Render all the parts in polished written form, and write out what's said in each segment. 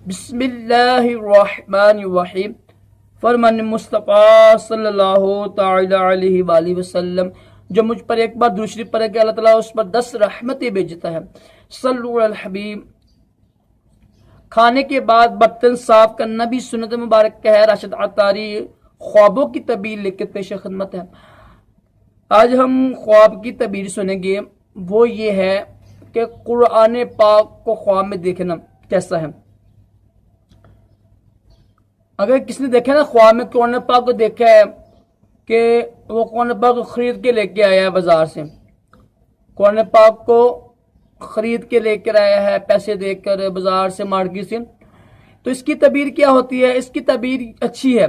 بسم اللہ الرحمن الرحیم. فرمان مصطفیٰ صلی اللہ تعالی علیہ وآلہ وسلم جو مجھ پر ایک بار دوسری پڑھے کہ اللہ تعالیٰ اس پر 10 رحمتیں بھیجتا ہے. صلو علی الحبیب. کھانے کے بعد برتن صاف کرنا بھی سنت مبارک ہے. راشد عطاری خوابوں کی تعبیر لکھ کے پیش خدمت ہے. آج ہم خواب کی تعبیر سنیں گے. وہ یہ ہے کہ قرآن پاک کو خواب میں دیکھنا کیسا ہے. اگر کسی نے دیکھا نا خواب میں قرآن پاک کو دیکھا ہے کہ وہ قرآن پاک کو خرید کے لے کے آیا ہے بازار سے، قرآن پاک کو خرید کے لے کر آیا ہے پیسے دے کر بازار سے مارکیٹ سے، تو اس کی تعبیر کیا ہوتی ہے؟ اس کی تعبیر اچھی ہے.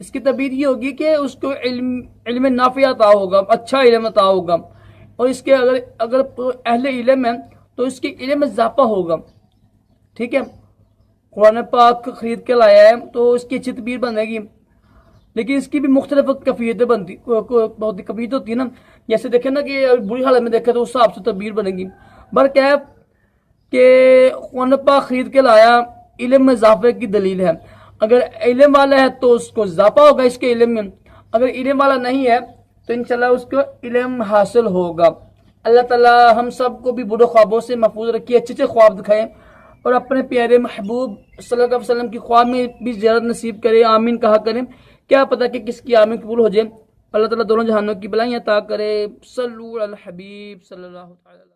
اس کی تعبیر یہ ہوگی کہ اس کو علم نافع عطا ہوگا، اچھا علم عطا ہوگا، اور اس کے اگر اہل علم ہے تو اس کے علم میں اضافہ ہوگا. ٹھیک ہے، قرآن پاک خرید کے لایا ہے تو اس کی اچھی تعبیر بنے گی، لیکن اس کی بھی مختلف کیفیتیں بنتی بہت کیفیت ہوتی ہے نا. جیسے دیکھیں نا کہ بری حالت میں دیکھیں تو اس حساب سے تعبیر بنے گی. بر کیا ہے کہ قرآن پاک خرید کے لایا علم میں اضافے کی دلیل ہے. اگر علم والا ہے تو اس کو اضافہ ہوگا اس کے علم میں، اگر علم والا نہیں ہے تو انشاءاللہ اس کو علم حاصل ہوگا. اللہ تعالی ہم سب کو بھی برے خوابوں سے محفوظ رکھیے، اچھے اچھے خواب دکھائیں، اور اپنے پیارے محبوب صلی اللہ علیہ وسلم کی خواب میں بھی زیارت نصیب کرے. آمین کہا کریں. کیا پتہ کہ کس کی آمین قبول ہو جائے. اللہ تعالیٰ دونوں جہانوں کی بلائیں عطا کرے. صلو علی الحبیب صلی اللہ علیہ وسلم.